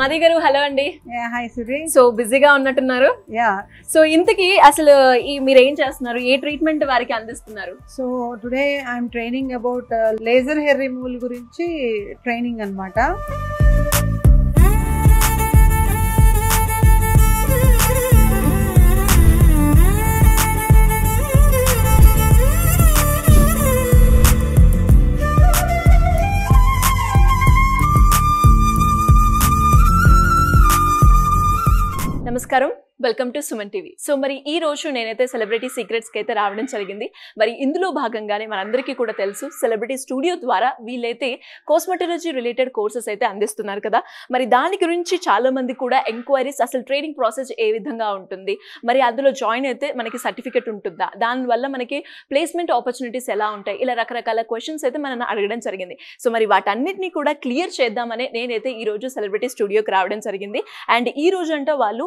మాది గారు హలో అండి. హాయ్ సురి. సో బిజీగా ఉన్నట్టున్నారు. సో ఇంతకీ అసలు మీరు ఏం చేస్తున్నారు, ఏ ట్రీట్మెంట్ వారికి అందిస్తున్నారు? So today I'm training about laser hair removal గురించి ట్రైనింగ్ అన్నమాట. నమస్కారం, welcome to Suman TV. So మరి ఈ రోజు నేనైతే సెలబ్రిటీ సీక్రెట్స్కి అయితే రావడం జరిగింది. మరి ఇందులో భాగంగానే మనందరికీ కూడా తెలుసు, సెలబ్రిటీ స్టూడియో ద్వారా వీళ్ళైతే కాస్మెటాలజీ రిలేటెడ్ కోర్సెస్ అయితే అందిస్తున్నారు కదా. మరి దాని గురించి చాలా మంది కూడా ఎంక్వైరీస్, అసలు ట్రైనింగ్ ప్రాసెస్ ఏ విధంగా ఉంటుంది, మరి అందులో జాయిన్ అయితే మనకి సర్టిఫికెట్ ఉంటుందా, దానివల్ల మనకి ప్లేస్మెంట్ ఆపర్చునిటీస్ ఎలా ఉంటాయి, ఇలా రకరకాల క్వశ్చన్స్ అయితే మనం అడగడం జరిగింది. సో మరి వాటన్నిటిని కూడా క్లియర్ చేద్దామని నేనైతే ఈ రోజు సెలబ్రిటీ స్టూడియోకి రావడం జరిగింది. అండ్ ఈ రోజు అంటే వాళ్ళు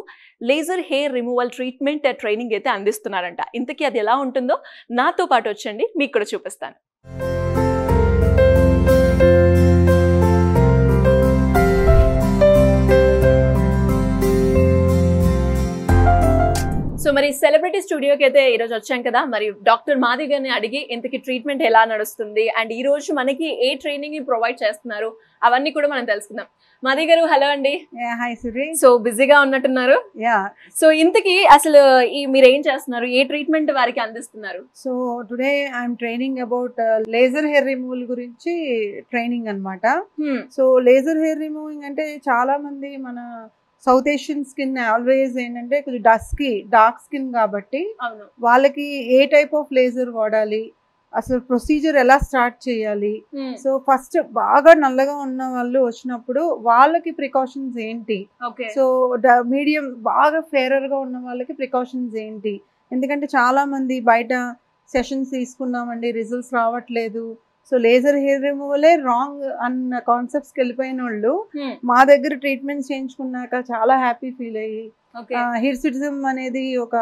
laser hair removal treatment training అయితే అందిస్తున్నారంట. ఇంతకీ అది ఎలా ఉంటుందో నాతో పాటు వచ్చండి, మీకు కూడా చూపిస్తాను. సో మరి సెలబ్రిటీ స్టూడియోకి అయితే ఈరోజు వచ్చాం కదా. మరి డాక్టర్ మాది గారిని అడిగి ఇంతకీ ట్రీట్మెంట్ ఎలా నడుస్తుంది అండ్ ఈ రోజు మనకి ఏ ట్రైనింగ్ ప్రొవైడ్ చేస్తున్నారు అవన్నీ కూడా మనం తెలుసుకుందాం. మాది గారు హలో అండి. హాయ్ సురి. సో బిజీగా ఉన్నట్టున్నారు. సో ఇంతకీ అసలు మీరు ఏం చేస్తున్నారు, ఏ ట్రీట్మెంట్ వారికి అందిస్తున్నారు? So today I'm training about laser hair removal గురించి ట్రైనింగ్ అన్నమాట. సో లేజర్ హెయిర్ రిమూవింగ్ అంటే చాలా మంది మన సౌత్ ఏషియన్ స్కిన్ ఆల్వేస్ ఏంటంటే కొంచెం డార్క్ స్కిన్ కాబట్టి వాళ్ళకి ఏ టైప్ ఆఫ్ లేజర్ వాడాలి, అసలు ప్రొసీజర్ ఎలా స్టార్ట్ చేయాలి, సో ఫస్ట్ బాగా నల్లగా ఉన్న వాళ్ళు వచ్చినప్పుడు వాళ్ళకి ప్రికాషన్స్ ఏంటి, సో మీడియం బాగా ఫేరర్ గా ఉన్న వాళ్ళకి ప్రికాషన్స్ ఏంటి, ఎందుకంటే చాలా మంది బయట సెషన్స్ తీసుకున్నామండి రిజల్ట్స్ రావట్లేదు, సో లేజర్ హెయిర్ రిమూవలే రాంగ్ అన్న కాన్సెప్ట్స్కి వెళ్ళిపోయిన వాళ్ళు మా దగ్గర ట్రీట్మెంట్స్ చేయించుకున్నాక చాలా హ్యాపీ ఫీల్ అయ్యి హిర్సుటిజం అనేది ఒక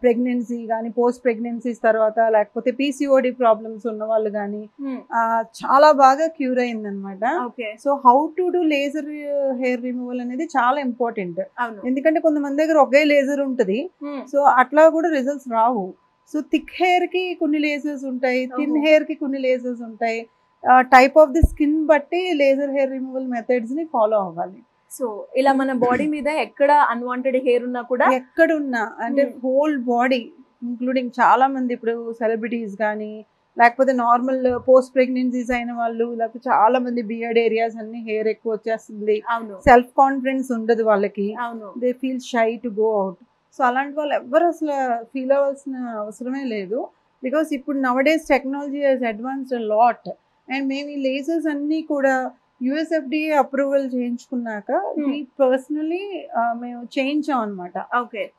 ప్రెగ్నెన్సీ కానీ పోస్ట్ ప్రెగ్నెన్సీస్ తర్వాత లేకపోతే పీసీఓడి ప్రాబ్లమ్స్ ఉన్న వాళ్ళు కానీ చాలా బాగా క్యూర్ అయింది అనమాట. So how to do laser hair removal అనేది చాలా ఇంపార్టెంట్. ఎందుకంటే కొంతమంది దగ్గర ఒకే లేజర్ ఉంటుంది, సో అట్లా కూడా రిజల్ట్స్ రావు. సో థిక్ హెయిర్ కి కొన్ని లేజర్స్ ఉంటాయి, థిన్ హెయిర్ కి కొన్ని లేజర్స్ ఉంటాయి, టైప్ ఆఫ్ ది స్కిన్ బట్టి లేజర్ హెయిర్ రిమూవల్ మెథడ్స్ ని ఫాలో అవ్వాలి. సో ఇలా మన బాడీ మీద ఎక్కడ అన్వాంటెడ్ హెయిర్ ఉన్నా కూడా ఎక్కడున్నా అంటే హోల్ బాడీ ఇంక్లూడింగ్ చాలా మంది ఇప్పుడు సెలబ్రిటీస్ కానీ లేకపోతే నార్మల్ పోస్ట్ ప్రెగ్నెన్సీస్ అయిన వాళ్ళు లేకపోతే చాలా మంది బియర్డ్ ఏరియాస్ అన్ని హెయిర్ ఎక్కువ వచ్చేస్తుంది, సెల్ఫ్ కాన్ఫిడెన్స్ ఉండదు వాళ్ళకి, they feel shy to go out. So అలాంటి వాళ్ళు ఎవ్వరు అసలు ఫీల్ అవ్వాల్సిన అవసరమే లేదు, బికాస్ ఇప్పుడు nowadays technology has advanced lot. And మేము ఈ లేజర్స్ అన్నీ కూడా యుఎస్ఎఫ్డిఏ అప్రూవల్ చేయించుకున్నాక పర్సనలీ మేము చేయించాం అనమాట.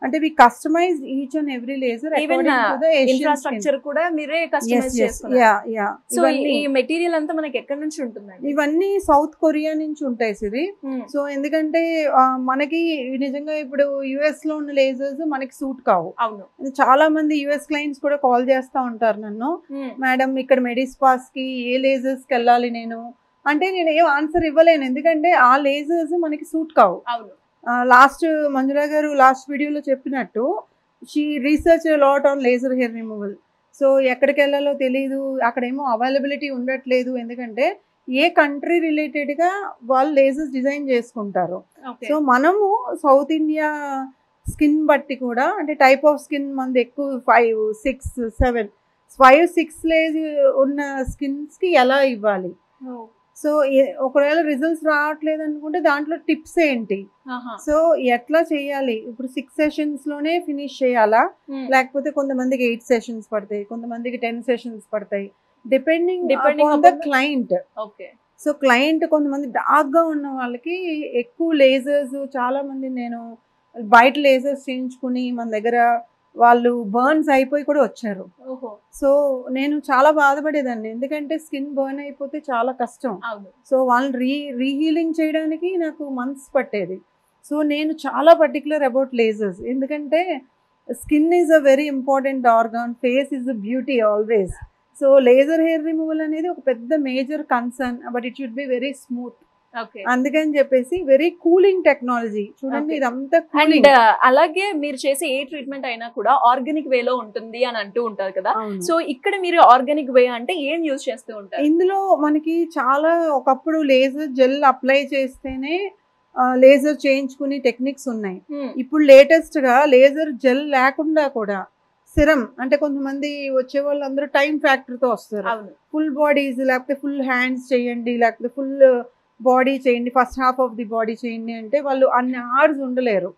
అంటే we customize each and every laser, infrastructure కూడా మీరే కస్టమైజ్ చేసుకున్నారు. సో ఈ మెటీరియల్ అంతా మనకి ఎక్కడి నుంచి ఉంటుందండి? ఇవన్నీ సౌత్ కొరియా నుంచి ఉంటాయి సిరి. సో ఎందుకంటే మనకి నిజంగా ఇప్పుడు యుఎస్ లో ఉన్న లేజర్స్ మనకి సూట్ కావు. చాలా మంది యుఎస్ క్లయింట్స్ కూడా కాల్ చేస్తా ఉంటారు నన్ను, మేడం ఇక్కడ మెడిస్పాస్ కి ఏ లేజర్స్ కి వెళ్ళాలి నేను అంటే నేను ఏం ఆన్సర్ ఇవ్వలేను, ఎందుకంటే ఆ లేజర్స్ మనకి సూట్ కావు. లాస్ట్ మంజులా గారు లాస్ట్ వీడియోలో చెప్పినట్టు she research lot on laser hair removal. So ఎక్కడికి వెళ్ళాలో తెలియదు, అక్కడేమో అవైలబిలిటీ ఉండట్లేదు, ఎందుకంటే ఏ కంట్రీ రిలేటెడ్గా వాళ్ళు లేజర్స్ డిజైన్ చేసుకుంటారు. సో మనము సౌత్ ఇండియా స్కిన్ బట్టి కూడా అంటే టైప్ ఆఫ్ స్కిన్ మనది ఎక్కువ 5, 6, 7, 5, 6 లేజ్ ఉన్న స్కిన్స్కి ఎలా ఇవ్వాలి, సో ఒకవేళ రిజల్ట్స్ రావట్లేదు అనుకుంటే దాంట్లో టిప్స్ ఏంటి, సో ఎట్లా చేయాలి, ఇప్పుడు 6 సెషన్స్ లోనే ఫినిష్ చేయాలా లేకపోతే కొంతమందికి 8 సెషన్స్ పడతాయి, కొంతమందికి 10 సెషన్స్ పడతాయి, depending on the client. So client కొంతమంది డార్క్ గా ఉన్న వాళ్ళకి ఎక్కువ లేజర్స్, చాలా మంది నేను బయట లేజర్స్ చేయించుకుని మన దగ్గర వాళ్ళు బర్న్స్ అయిపోయి కూడా వచ్చారు. సో నేను చాలా బాధపడేదాన్ని, ఎందుకంటే స్కిన్ బర్న్ అయిపోతే చాలా కష్టం. సో వాళ్ళని రీహీలింగ్ చేయడానికి నాకు మంత్స్ పట్టేది. సో నేను చాలా పర్టికులర్ అబౌట్ లేజర్స్, ఎందుకంటే skin is a very important organ, face is a beauty always. So laser hair removal అనేది ఒక పెద్ద major concern, but it should be very smooth. అందుకని చెప్పేసి వెరీ కూలింగ్ టెక్నాలజీ చూడండి, ఇదంతా అండ్ అలాగే మీరు చేసే ఏ ట్రీట్మెంట్ అయినా కూడా ఆర్గానిక్ వేలో ఉంటుంది అని అంటూ ఉంటారు కదా. సో ఇక్కడ మీరు ఆర్గానిక్ వే అంటే ఏం యూజ్ చేస్తూ ఉంటారు? ఇందులో మనకి చాలా ఒకప్పుడు లేజర్ జెల్ అప్లై చేస్తేనే లేజర్ చేయించుకునే టెక్నిక్స్ ఉన్నాయి. ఇప్పుడు లేటెస్ట్ గా లేజర్ జెల్ లేకుండా కూడా సిరం, అంటే కొంతమంది వచ్చే వాళ్ళు అందరూ టైం ఫ్యాక్టర్ తో వస్తారు. ఫుల్ బాడీస్ లేకపోతే ఫుల్ హ్యాండ్స్ చేయండి, లేకపోతే ఫుల్ బాడీ చేయండి, first half of the body చేయండి అంటే వాళ్ళు అన్ని అవర్స్ ఉండలేరు.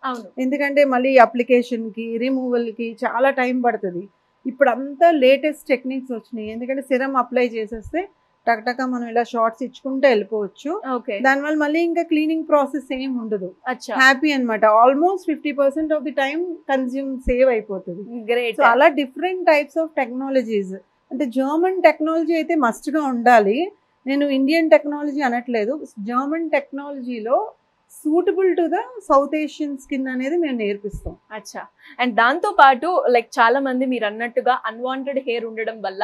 ఎందుకంటే మళ్ళీ అప్లికేషన్ కి రిమూవల్ కి చాలా టైం పడుతుంది. ఇప్పుడు అంతా లేటెస్ట్ టెక్నిక్స్ వచ్చినాయి. ఎందుకంటే సిరం అప్లై చేసేస్తే టక్టక మనం ఇలా షార్ట్స్ ఇచ్చుకుంటే వెళ్ళిపోవచ్చు. దానివల్ల మళ్ళీ ఇంకా క్లీనింగ్ ప్రాసెస్ ఏం ఉండదు. హ్యాపీ అనమాట. Almost 50% of the time consume save అయిపోతుంది. సో అలా డిఫరెంట్ టైప్స్ ఆఫ్ టెక్నాలజీస్, అంటే జర్మన్ టెక్నాలజీ అయితే మస్ట్ గా ఉండాలి. నేను ఇండియన్ టెక్నాలజీ అనట్లేదు. జర్మన్ టెక్నాలజీలో suitable to the south Asian skin అనేది మేము నేర్పిస్తాం. అచ్చా. అండ్ దాంతో పాటు లైక్ చాలా మంది మీరు అన్నట్టుగా అన్వాంటెడ్ హెయిర్ ఉండడం వల్ల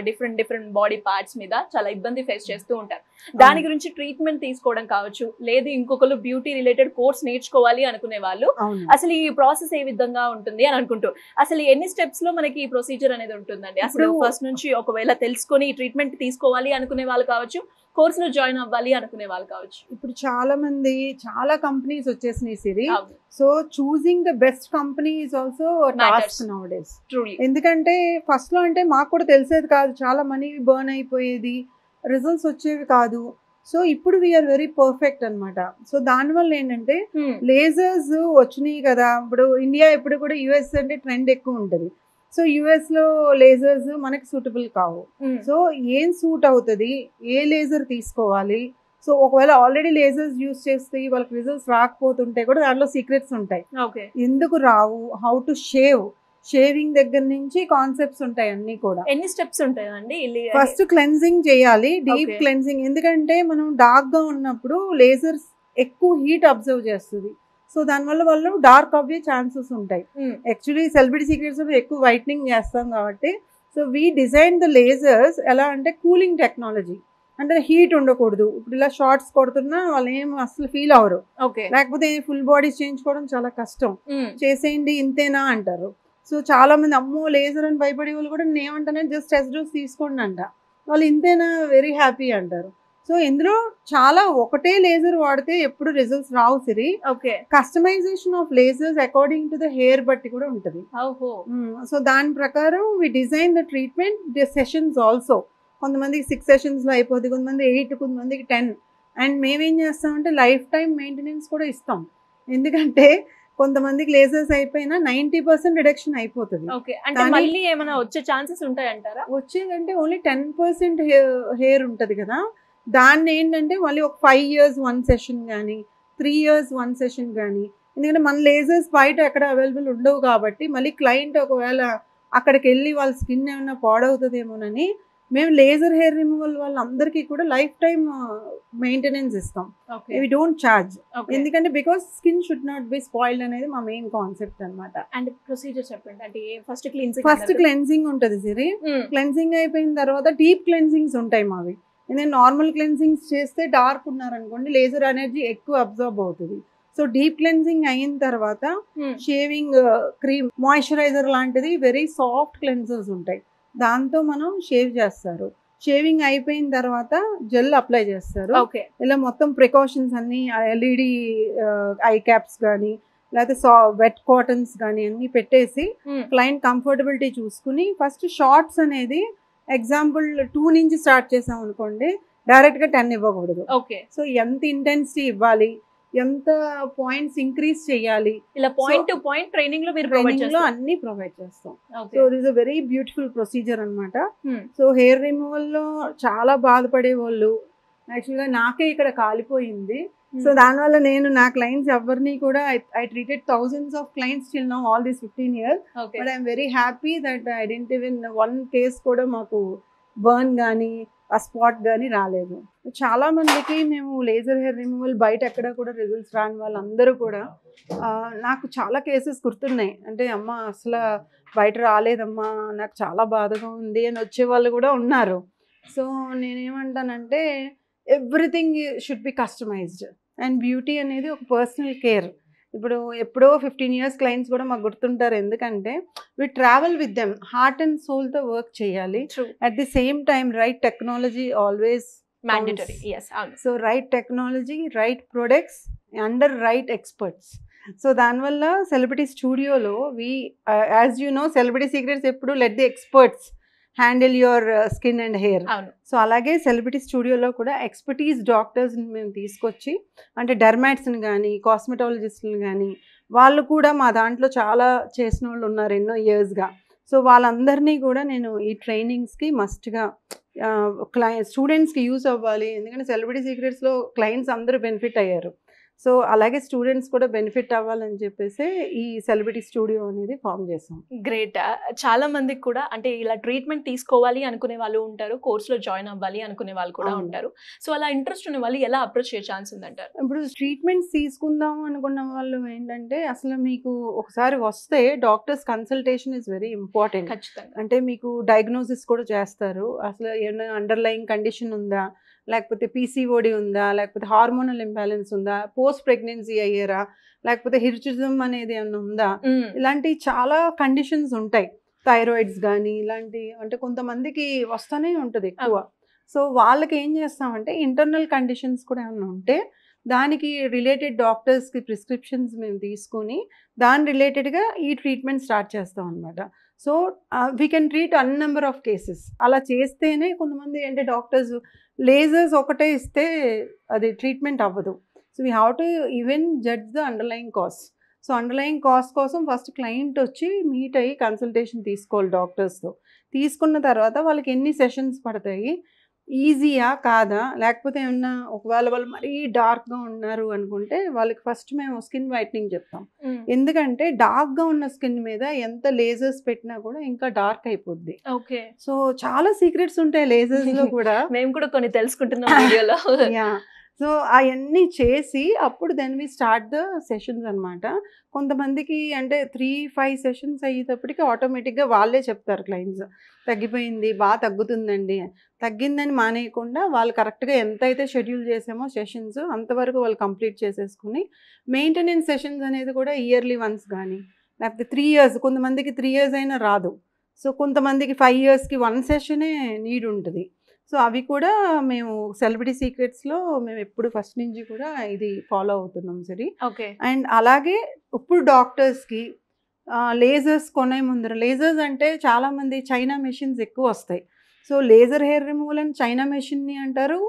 డిఫరెంట్ బాడీ పార్ట్స్ మీద చాలా ఇబ్బంది ఫేస్ చేస్తూ ఉంటారు. దాని గురించి ట్రీట్మెంట్ తీసుకోవడం కావచ్చు, లేదు ఇంకొకరు బ్యూటీ రిలేటెడ్ కోర్స్ నేర్చుకోవాలి అనుకునే వాళ్ళు అసలు ఈ ప్రాసెస్ ఏ విధంగా ఉంటుంది అని అనుకుంటూ, అసలు ఎన్ని స్టెప్స్ లో మనకి ఈ ప్రొసీజర్ అనేది ఉంటుందండి? అసలు ఫస్ట్ నుంచి ఒకవేళ తెలుసుకొని ట్రీట్మెంట్ తీసుకోవాలి అనుకునే వాళ్ళు కావచ్చు, కోర్స్ లో జాయిన్ అవ్వాలి అనుకునే వాళ్ళు కావచ్చు. ఇప్పుడు చాలా కంపెనీస్ వచ్చేసినాయి Siri. So choosing the best company is also task nowadays. ఎందుకంటే ఫస్ట్ లో అంటే మాకు కూడా తెలిసేది కాదు, చాలా మనీ బర్న్ అయిపోయేది, రిజల్ట్స్ వచ్చేవి కాదు. సో ఇప్పుడు వీఆర్ వెరీ పర్ఫెక్ట్ అనమాట. సో దానివల్ల ఏంటంటే లేజర్స్ వచ్చినాయి కదా. ఇప్పుడు ఇండియా ఎప్పుడు కూడా యుఎస్ అంటే ట్రెండ్ ఎక్కువ ఉంటుంది. సో యుఎస్ లో లేజర్స్ మనకి సూటబుల్ కావు. సో ఏం సూట్ అవుతుంది, ఏ లేజర్ తీసుకోవాలి. సో ఒకవేళ ఆల్రెడీ లేజర్స్ యూస్ చేస్తే వాళ్ళకి రిజల్ట్స్ రాకపోతుంటే కూడా దాంట్లో సీక్రెట్స్ ఉంటాయి. ఎందుకు రావు, హౌ టు షేవింగ్ దగ్గర నుంచి కాన్సెప్ట్స్ ఉంటాయి అన్ని కూడా. ఎన్ని స్టెప్స్ ఉంటాయండి? ఫస్ట్ క్లెన్జింగ్ చేయాలి, డీప్ క్లెన్జింగ్. ఎందుకంటే మనం డార్క్ గా ఉన్నప్పుడు లేజర్స్ ఎక్కువ హీట్ అబ్జర్వ్ చేస్తుంది. సో దానివల్ల వాళ్ళు డార్క్ అవ్వే ఛాన్సెస్ ఉంటాయి. యాక్చువల్లీ సెలబ్రిటీ సీక్రెట్స్ ఎక్కువ వైట్నింగ్ చేస్తాం కాబట్టి so we design the lasers ఎలా అంటే కూలింగ్ టెక్నాలజీ, అంటే హీట్ ఉండకూడదు. ఇప్పుడు ఇలా షార్ట్స్ కొడుతున్నా వాళ్ళు ఏం అసలు ఫీల్ అవరు. లేకపోతే ఫుల్ బాడీస్ చేయించుకోవడం చాలా కష్టం, చేసేయండి ఇంతేనా అంటారు. సో చాలా మంది అమ్మో లేజర్ అని భయపడే వాళ్ళు కూడా నేను ఏమంటానే జస్ట్ టెస్ట్ డోస్ తీసుకోండి అంట, వాళ్ళు ఇంతేనా వెరీ హ్యాపీ అంటారు. సో ఇందులో చాలా ఒకటే లేజర్ వాడితే ఎప్పుడు రిజల్ట్స్ రావు Siri. Customisation of lasers according to the hair బట్టి కూడా ఉంటుంది. సో దాని ప్రకారం we design the treatment, the sessions also. కొంతమందికి 6 సెషన్స్ లో అయిపోతుంది, కొంతమంది 8, కొంతమందికి 10. అండ్ మేమేం చేస్తామంటే లైఫ్ టైం మెయింటెనెన్స్ కూడా ఇస్తాం. ఎందుకంటే కొంతమందికి లేజర్స్ అయిపోయినా 90% రిడక్షన్ అయిపోతుంది. వచ్చేదంటే ఓన్లీ 10% హెయిర్ ఉంటుంది కదా. దాన్ని ఏంటంటే మళ్ళీ ఒక 5 years 1 సెషన్ కానీ 3 years 1 సెషన్ కానీ, ఎందుకంటే మన లేజర్స్ బయట ఎక్కడ అవైలబుల్ ఉండవు కాబట్టి మళ్ళీ క్లయింట్ ఒకవేళ అక్కడికి వెళ్ళి వాళ్ళ స్కిన్ ఏమైనా పాడవుతుందేమోనని మేము లేజర్ హెయిర్ రిమూవల్ వాళ్ళందరికీ కూడా లైఫ్ టైమ్ మెయింటెనెన్స్ ఇస్తాం. వి డోంట్ చార్జ్, ఎందుకంటే because skin should not be spoiled అనేది మా మెయిన్ కాన్సెప్ట్ అనమాట. అండ్ ప్రొసీజర్ చెప్పండి. అంటే ఫస్ట్ క్లెన్జింగ్ ఉంటుంది సిరి. క్లెన్జింగ్ అయిపోయిన తర్వాత డీప్ క్లెన్జింగ్స్ ఉంటాయి మావి. ఎందుకంటే నార్మల్ క్లెన్జింగ్స్ చేస్తే డార్క్ ఉన్నారనుకోండి లేజర్ ఎనర్జీ ఎక్కువ అబ్జర్వ్ అవుతుంది. సో డీప్ క్లెన్జింగ్ అయిన తర్వాత షేవింగ్ క్రీమ్, మాయిశ్చరైజర్ లాంటిది వెరీ సాఫ్ట్ క్లెన్జర్స్ ఉంటాయి, దాంతో మనం షేవ్ చేస్తారు. షేవింగ్ అయిపోయిన తర్వాత జెల్ అప్లై చేస్తారు. ఇలా మొత్తం ప్రికాషన్స్ అన్ని LED ఐ క్యాప్స్ కానీ లేకపోతే వెట్ కాటన్స్ కానీ అన్ని పెట్టేసి క్లయింట్ కంఫర్టబిలిటీ చూసుకుని ఫస్ట్ షార్ట్స్ అనేది ఎగ్జాంపుల్ 2 నుంచి స్టార్ట్ చేసాం అనుకోండి, డైరెక్ట్ గా 10 ఇవ్వకూడదు. సో ఎంత ఇంటెన్సిటీ ఇవ్వాలి, ఎంత పాయింట్స్ ఇంక్రీజ్ చేయాలి, ఇలా పాయింట్ టు పాయింట్ ట్రైనింగ్ లో అన్ని ప్రొవైడ్ చేస్తాం. So this a very beautiful procedure అనమాట. సో హెయిర్ రిమూవల్ లో చాలా బాధపడే వాళ్ళు, యాక్చువల్గా నాకే ఇక్కడ కాలిపోయింది. సో దానివల్ల నేను నా క్లయింట్స్ ఎవరిని కూడా I treated thousands of clients till now all these 15 years, but I'm very happy that I didn't even one case కూడా మాకు బర్న్ కానీ ఆ స్పాట్ కానీ రాలేదు. చాలా మందికి మేము లేజర్ హెయిర్ రిమూవల్ బయట ఎక్కడ కూడా రిజల్ట్స్ రాని వాళ్ళందరూ కూడా నాకు చాలా కేసెస్ గుర్తున్నాయి. అంటే అమ్మ అసలు బయట రాలేదమ్మా, నాకు చాలా బాధగా ఉంది అని వచ్చే వాళ్ళు కూడా ఉన్నారు. సో నేనేమంటానంటే everything should be customised. And beauty అనేది ఒక పర్సనల్ కేర్. ఇప్పుడు ఎప్పుడో 15 years క్లయింట్స్ కూడా మాకు గుర్తుంటారు. ఎందుకంటే we travel with them, heart and సోల్తో వర్క్ చేయాలి. At the same time right technology always mandatory. So right technology, right products under right experts. So దానివల్ల సెలబ్రిటీ స్టూడియోలో as you know, celebrity secrets ఎప్పుడు let the experts handle your skin and hair. So అలాగే celebrity స్టూడియోలో కూడా expertise డాక్టర్స్ని మేము తీసుకొచ్చి, అంటే డర్మాట్స్ని కానీ కాస్మెటాలజిస్ట్ని కానీ, వాళ్ళు కూడా మా దాంట్లో చాలా చేసిన వాళ్ళు ఉన్నారు ఎన్నో ఇయర్స్గా. సో వాళ్ళందరినీ కూడా నేను ఈ ట్రైనింగ్స్కి మస్ట్గా స్టూడెంట్స్కి యూస్ అవ్వాలి. ఎందుకంటే సెలబ్రిటీ సీక్రెట్స్లో క్లయింట్స్ అందరూ బెనిఫిట్ అయ్యారు. సో అలాగే స్టూడెంట్స్ కూడా బెనిఫిట్ అవ్వాలని చెప్పేసి ఈ సెలబ్రిటీ స్టూడియో అనేది ఫామ్ చేసాం. గ్రేట్. చాలా మందికి కూడా అంటే ఇలా ట్రీట్మెంట్ తీసుకోవాలి అనుకునే వాళ్ళు ఉంటారు, కోర్సులో జాయిన్ అవ్వాలి అనుకునే వాళ్ళు కూడా ఉంటారు. సో అలా ఇంట్రెస్ట్ ఉన్న వాళ్ళు ఎలా అప్రోచ్ చేసే ఛాన్స్ ఉందంటారు? ఇప్పుడు ట్రీట్మెంట్స్ తీసుకుందాం అనుకున్న వాళ్ళు ఏంటంటే, అసలు మీకు ఒకసారి వస్తే doctors consultation is very important. ఖచ్చితంగా. అంటే మీకు డయాగ్నోసిస్ కూడా చేస్తారు. అసలు ఏమైనా అండర్లయింగ్ కండిషన్ ఉందా, లేకపోతే పీసీఓడి ఉందా, లేకపోతే హార్మోనల్ ఇంబ్యాలెన్స్ ఉందా, పోస్ట్ ప్రెగ్నెన్సీ అయ్యారా, లేకపోతే హిర్చుజం అనేది ఏమైనా ఉందా, ఇలాంటి చాలా కండిషన్స్ ఉంటాయి. థైరాయిడ్స్ కానీ ఇలాంటి, అంటే కొంతమందికి వస్తూనే ఉంటుంది ఎక్కువ. సో వాళ్ళకి ఏం చేస్తామంటే ఇంటర్నల్ కండిషన్స్ కూడా ఏమైనా ఉంటే దానికి రిలేటెడ్ డాక్టర్స్కి ప్రిస్క్రిప్షన్స్ మేము తీసుకొని దాని రిలేటెడ్గా ఈ ట్రీట్మెంట్ స్టార్ట్ చేస్తాం అనమాట. So we can treat number of cases. అలా చేస్తేనే కొంతమంది అంటే డాక్టర్స్ లేజర్స్ ఒకటే ఇస్తే అది ట్రీట్మెంట్ అవ్వదు. So we have to even judge the underlying cost. So underlying cost కోసం ఫస్ట్ క్లయింట్ వచ్చి మీట్ అయ్యి కన్సల్టేషన్ తీసుకోవాలి డాక్టర్స్తో. తీసుకున్న తర్వాత వాళ్ళకి ఎన్ని సెషన్స్ పడతాయి, ఈజీయా కాదా, లేకపోతే ఏమన్నా ఒకవేళ వాళ్ళు మరీ డార్క్గా ఉన్నారు అనుకుంటే వాళ్ళకి ఫస్ట్ మేము స్కిన్ వైట్నింగ్ చెప్తాం. ఎందుకంటే డార్క్గా ఉన్న స్కిన్ మీద ఎంత లేజర్స్ పెట్టినా కూడా ఇంకా డార్క్ అయిపోద్ది. ఓకే. సో చాలా సీక్రెట్స్ ఉంటాయి లేజర్స్లో కూడా. మేము కూడా కొన్ని తెలుసుకుంటున్నాం వీడియోలో. యా. సో అవన్నీ చేసి అప్పుడు then we start the sessions అనమాట. కొంతమందికి అంటే 3-5 సెషన్స్ అయ్యేటప్పటికి ఆటోమేటిక్గా వాళ్ళే చెప్తారు క్లయింట్స్, తగ్గిపోయింది, బాగా తగ్గుతుందండి. తగ్గిందని మానేయకుండా వాళ్ళు కరెక్ట్గా ఎంత అయితే షెడ్యూల్ చేసామో సెషన్స్ అంతవరకు వాళ్ళు కంప్లీట్ చేసేసుకుని మెయింటెనెన్స్ సెషన్స్ అనేది కూడా ఇయర్లీ వన్స్ కానీ, లేకపోతే 3 years, కొంతమందికి 3 years అయినా రాదు. సో కొంతమందికి 5 yearsకి 1 సెషనే నీడ్ ఉంటుంది. సో అవి కూడా మేము సెలబ్రిటీ సీక్రెట్స్లో మేము ఎప్పుడు ఫస్ట్ నుంచి కూడా ఇది ఫాలో అవుతున్నాం సరే. ఓకే. అండ్ అలాగే ఇప్పుడు డాక్టర్స్కి లేజర్స్ కొనే ముందర, లేజర్స్ అంటే చాలామంది చైనా మెషిన్స్ ఎక్కువ వస్తాయి. సో లేజర్ హెయిర్ రిమూవల్ అని చైనా మెషిన్ని అంటారు.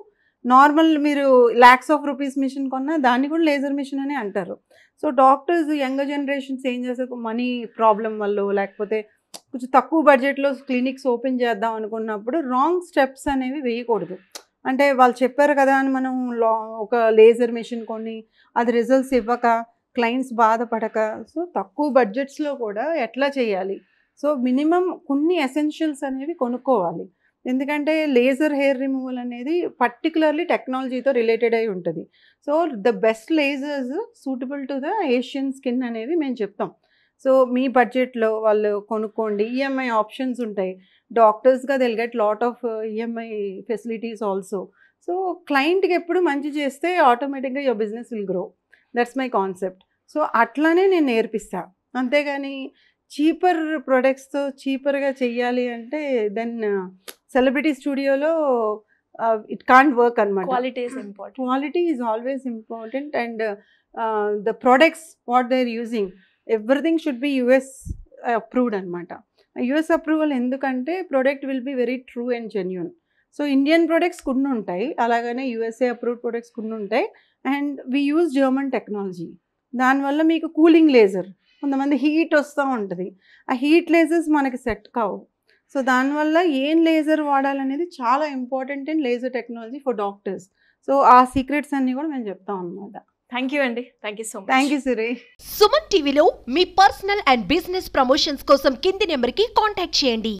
నార్మల్ మీరు lakhs of rupees మిషన్ కొన్నా దాన్ని కూడా లేజర్ మిషన్ అని అంటారు. సో డాక్టర్స్ యంగర్ జనరేషన్స్ ఏం చేస్తారు, మనీ ప్రాబ్లం వల్ల లేకపోతే కొంచెం తక్కువ బడ్జెట్లో క్లినిక్స్ ఓపెన్ చేద్దాం అనుకున్నప్పుడు రాంగ్ స్టెప్స్ అనేవి వేయకూడదు. అంటే వాళ్ళు చెప్పారు కదా అని మనం ఒక లేజర్ మెషిన్ కొని అది రిజల్ట్స్ ఇవ్వక క్లయింట్స్ బాధపడక, సో తక్కువ బడ్జెట్స్లో కూడా ఎట్లా చేయాలి. సో మినిమం కొన్ని ఎసెన్షియల్స్ అనేవి కొనుక్కోవాలి. ఎందుకంటే లేజర్ హెయిర్ రిమూవల్ అనేది పర్టికులర్లీ టెక్నాలజీతో రిలేటెడ్ అయి ఉంటుంది. So the best lasers suitable to the Asian skin అనేవి మేము చెప్తాం. సో మీ బడ్జెట్లో వాళ్ళు కొనుక్కోండి. ఈఎంఐ ఆప్షన్స్ ఉంటాయి. డాక్టర్స్గా they'll get lot of EMI facilities also. So క్లయింట్కి ఎప్పుడు మంచి చేస్తే ఆటోమేటిక్గా your business will grow. That's my concept. So అట్లానే నేను నేర్పిస్తాను. అంతేగాని చీపర్ ప్రొడక్ట్స్తో చీపర్గా చెయ్యాలి అంటే దెన్ సెలబ్రిటీ స్టూడియోలో ఇట్ కాంట్ వర్క్ అనమాట. Quality is always important. And the products what they are using everything should be US approved అనమాట. యుఎస్ అప్రూవల్ ఎందుకంటే product will be very true and genuine. So Indian products కొన్ని ఉంటాయి, అలాగనే USA approved products కొన్ని ఉంటాయి. And we use German technology. దానివల్ల మీకు cooling laser, కొంతమంది హీట్ వస్తూ ఉంటుంది, ఆ హీట్ లేజర్స్ మనకి సెట్ కావు. సో దానివల్ల ఏం లేజర్ వాడాలనేది చాలా important and laser technology for doctors. So ఆ సీక్రెట్స్ అన్నీ కూడా మేము చెప్తాం అనమాట. థ్యాంక్ యూ అండి. Thank you so much. Thank you Siri. Suman టీవీలో మీ పర్సనల్ అండ్ బిజినెస్ ప్రమోషన్స్ కోసం కింది నెంబర్కి కాంటాక్ట్ చేయండి.